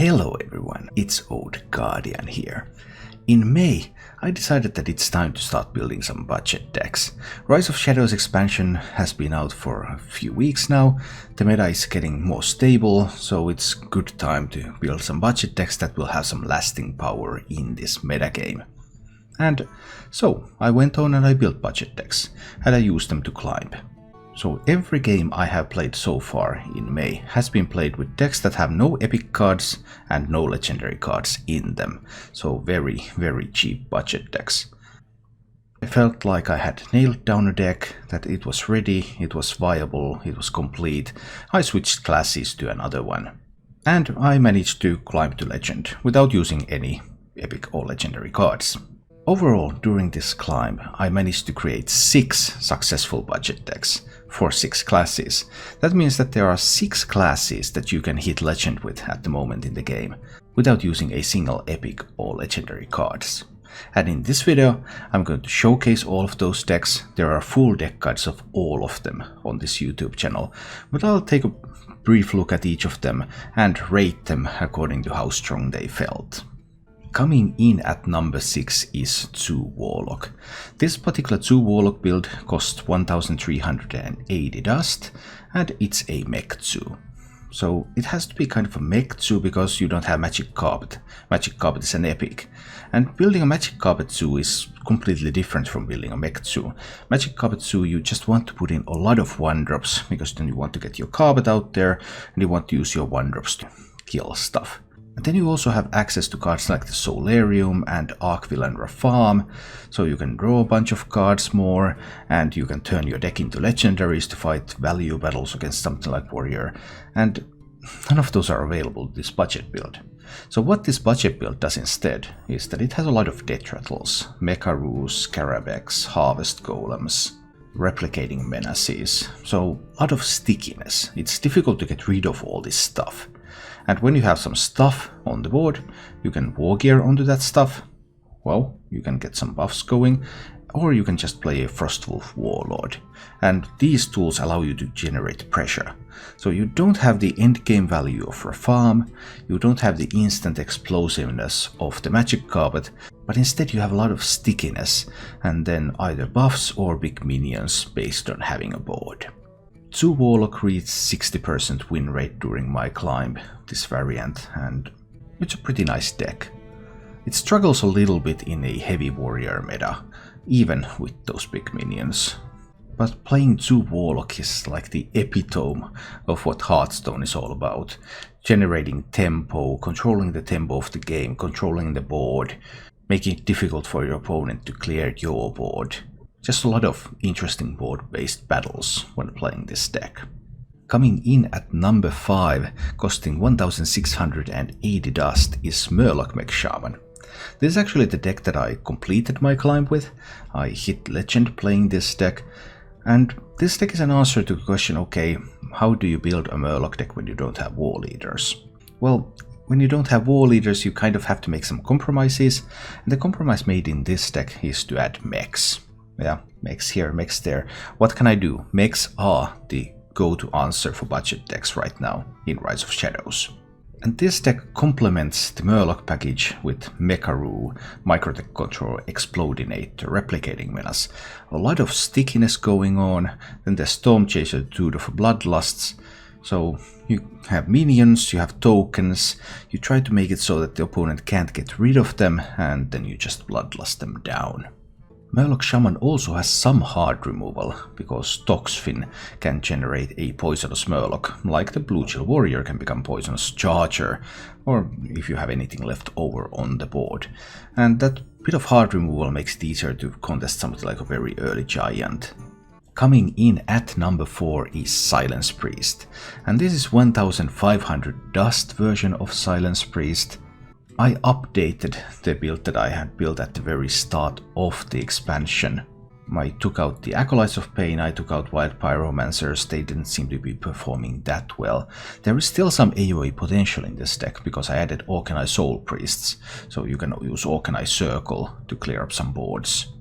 Hello everyone, it's Old Guardian here. In May, I decided that it's time to start building some budget decks. Rise of Shadows expansion has been out for a few weeks now, the meta is getting more stable, so it's good time to build some budget decks that will have some lasting power in this metagame. And so, I went on and I built budget decks, and I used them to climb. So every game I have played so far in May has been played with decks that have no epic cards and no legendary cards in them. So very cheap budget decks. I felt like I had nailed down a deck, that it was ready, it was viable, it was complete. I switched classes to another one. And I managed to climb to legend without using any epic or legendary cards. Overall, during this climb, I managed to create 6 successful budget decks for 6 classes. That means that there are 6 classes that you can hit legend with at the moment in the game, without using a single epic or legendary cards. And in this video, I'm going to showcase all of those decks. There are full deck guides of all of them on this YouTube channel, but I'll take a brief look at each of them and rate them according to how strong they felt. Coming in at number 6 is 2 Warlock. This particular 2 Warlock build costs 1380 dust, and it's a Mech 2. So it has to be kind of a Mech 2 because you don't have Magic Carpet. Magic Carpet is an epic. And building a Magic Carpet 2 is completely different from building a Mech 2. Magic Carpet 2 you just want to put in a lot of 1-drops, because then you want to get your carpet out there and you want to use your 1-drops to kill stuff. And then you also have access to cards like the Solarium and Archvillain Farm, so you can draw a bunch of cards more, and you can turn your deck into legendaries to fight value battles against something like Warrior, and none of those are available in this budget build. So what this budget build does instead is that it has a lot of death rattles, Mecharoos, Scarabecs, Harvest Golems, Replicating Menaces, so a lot of stickiness. It's difficult to get rid of all this stuff. And when you have some stuff on the board, you can war gear onto that stuff. Well, you can get some buffs going, or you can just play a Frostwolf Warlord. And these tools allow you to generate pressure. So you don't have the endgame value of a farm, you don't have the instant explosiveness of the Magic Carpet, but instead you have a lot of stickiness, and then either buffs or big minions based on having a board. 2 Warlock reached 60% win rate during my climb, this variant, and it's a pretty nice deck. It struggles a little bit in a heavy warrior meta, even with those big minions. But playing 2 Warlock is like the epitome of what Hearthstone is all about. Generating tempo, controlling the tempo of the game, controlling the board, making it difficult for your opponent to clear your board. Just a lot of interesting board-based battles when playing this deck. Coming in at number 5, costing 1680 dust, is Murloc Mech Shaman. This is actually the deck that I completed my climb with. I hit legend playing this deck, and this deck is an answer to the question, okay, how do you build a Murloc deck when you don't have war leaders? Well, when you don't have war leaders, you kind of have to make some compromises, and the compromise made in this deck is to add mechs. Yeah, mechs here, mechs there. What can I do? Mechs are the go-to answer for budget decks right now in Rise of Shadows. And this deck complements the Murloc package with Mecharoo, Microtech Control, Explodinator, Replicating Menace. A lot of stickiness going on, then the Storm Chaser, Tutor for Bloodlusts. So you have minions, you have tokens, you try to make it so that the opponent can't get rid of them, and then you just Bloodlust them down. Murloc Shaman also has some hard removal, because Toxfin can generate a poisonous Murloc, like the Blue Chill Warrior can become poisonous Charger, or if you have anything left over on the board. And that bit of hard removal makes it easier to contest something like a very early giant. Coming in at number 4 is Silence Priest, and this is 1500 dust version of Silence Priest. I updated the build that I had built at the very start of the expansion. I took out the Acolytes of Pain, I took out Wild Pyromancers, they didn't seem to be performing that well. There is still some AoE potential in this deck because I added Orkanai Soul Priests, so you can use Orkanai Circle to clear up some boards.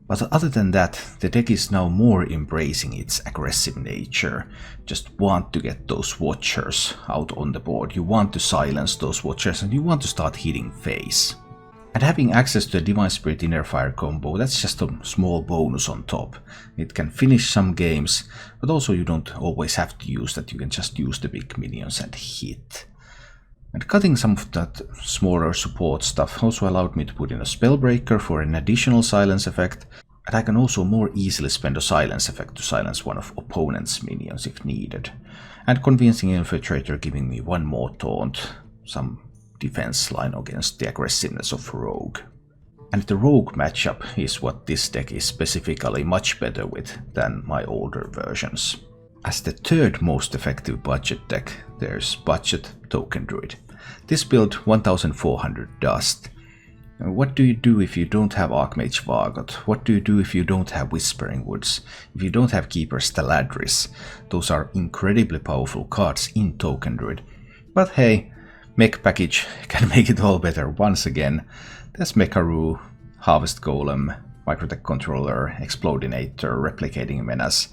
But other than that, the deck is now more embracing its aggressive nature. Just want to get those Watchers out on the board, you want to silence those Watchers and you want to start hitting face. And having access to a Divine Spirit Inner Fire combo, that's just a small bonus on top. It can finish some games, but also you don't always have to use that, you can just use the big minions and hit. And cutting some of that smaller support stuff also allowed me to put in a Spellbreaker for an additional silence effect, and I can also more easily spend a silence effect to silence one of opponent's minions if needed. And Convincing Infiltrator giving me one more taunt, some defense line against the aggressiveness of Rogue. And the Rogue matchup is what this deck is specifically much better with than my older versions. As the third most effective budget deck, there's Budget Token Druid. This build 1400 dust. What do you do if you don't have Archmage Vargot? What do you do if you don't have Whispering Woods? If you don't have Keeper Steladris? Those are incredibly powerful cards in Token Druid. But hey, Mech Package can make it all better once again. There's Mecharoo, Harvest Golem, Microtech Controller, Explodinator, Replicating Menace.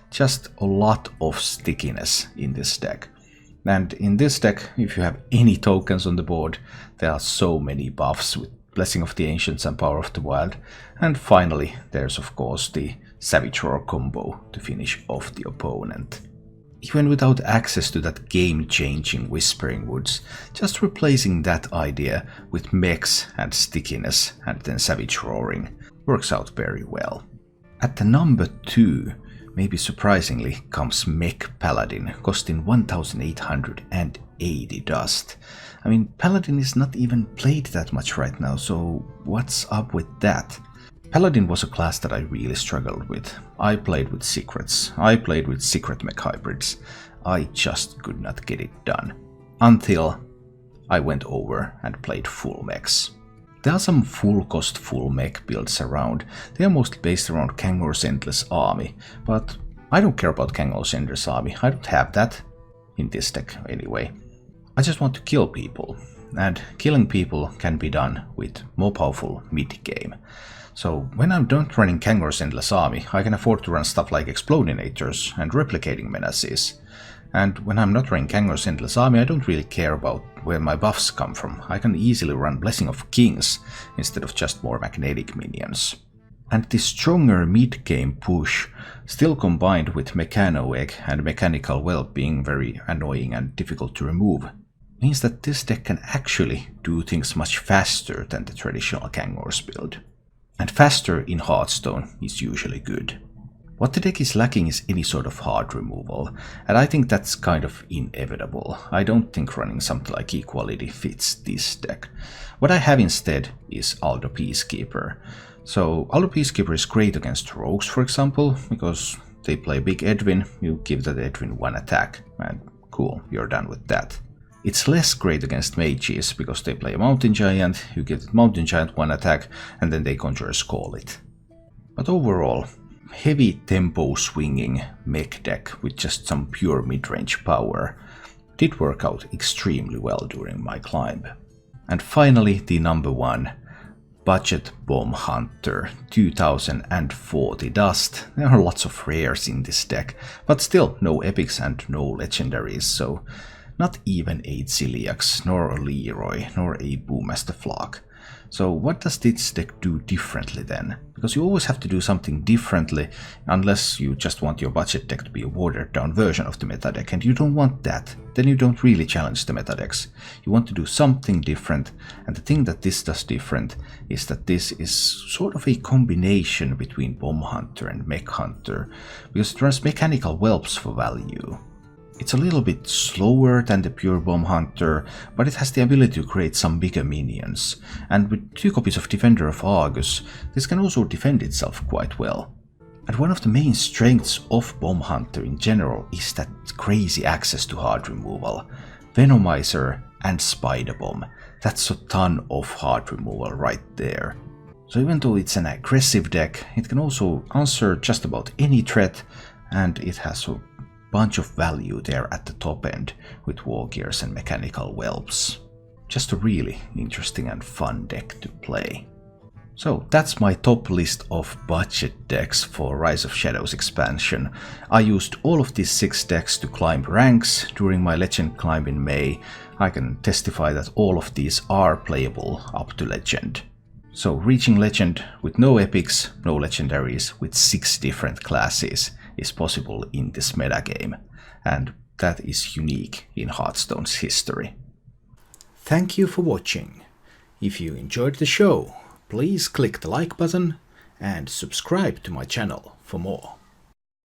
Just a lot of stickiness in this deck. And in this deck, if you have any tokens on the board, there are so many buffs with Blessing of the Ancients and Power of the Wild. And finally, there's of course the Savage Roar combo to finish off the opponent. Even without access to that game-changing Whispering Woods, just replacing that idea with mechs and stickiness and then Savage Roaring works out very well. At the number 2, maybe surprisingly, comes Mech Paladin, costing 1880 dust. I mean, Paladin is not even played that much right now, so what's up with that? Paladin was a class that I really struggled with. I played with secrets, I played with secret mech hybrids. I just could not get it done. Until I went over and played full mechs. There are some full cost full mech builds around. They are mostly based around Kangor's Endless Army, but I don't care about Kangor's Endless Army. I don't have that in this deck anyway. I just want to kill people, and killing people can be done with more powerful mid-game. So when I'm not running Kangor's Endless Army, I can afford to run stuff like Explodinators and Replicating Menaces. And when I'm not running Kangor's Endless Army, I don't really care about where my buffs come from. I can easily run Blessing of Kings instead of just more magnetic minions. And this stronger mid-game push, still combined with Mechano Egg and Mechanical Whelp being very annoying and difficult to remove, means that this deck can actually do things much faster than the traditional Kangor's build. And faster in Hearthstone is usually good. What the deck is lacking is any sort of hard removal, and I think that's kind of inevitable. I don't think running something like Equality fits this deck. What I have instead is Aldo Peacekeeper. So Aldo Peacekeeper is great against rogues, for example, because they play Big Edwin, you give that Edwin one attack, and cool, you're done with that. It's less great against mages, because they play a Mountain Giant, you give the Mountain Giant one attack, and then they conjure a Skull it. But overall, heavy tempo swinging mech deck with just some pure mid-range power did work out extremely well during my climb. And finally, the number 1, Budget Bomb Hunter, 2040 dust. There are lots of rares in this deck, but still no epics and no legendaries, so not even a Ziliax, nor a Leroy, nor a Boommaster Flock. So what does this deck do differently then? Because you always have to do something differently, unless you just want your budget deck to be a watered down version of the meta deck, and you don't want that. Then you don't really challenge the meta decks. You want to do something different, and the thing that this does different is that this is sort of a combination between Bomb Hunter and Mech Hunter, because it runs Mechanical Whelps for value. It's a little bit slower than the pure Bomb Hunter, but it has the ability to create some bigger minions, and with 2 copies of Defender of Argus, this can also defend itself quite well. And one of the main strengths of Bomb Hunter in general is that crazy access to hard removal. Venomizer and Spider Bomb, that's a ton of hard removal right there. So even though it's an aggressive deck, it can also answer just about any threat, and it has a bunch of value there at the top end with War Gears and Mechanical Whelps. Just a really interesting and fun deck to play. So that's my top list of budget decks for Rise of Shadows expansion. I used all of these 6 decks to climb ranks during my Legend climb in May. I can testify that all of these are playable up to Legend. So reaching Legend with no epics, no legendaries, with 6 different classes is possible in this metagame, and that is unique in Hearthstone's history. Thank you for watching. If you enjoyed the show, please click the like button and subscribe to my channel for more.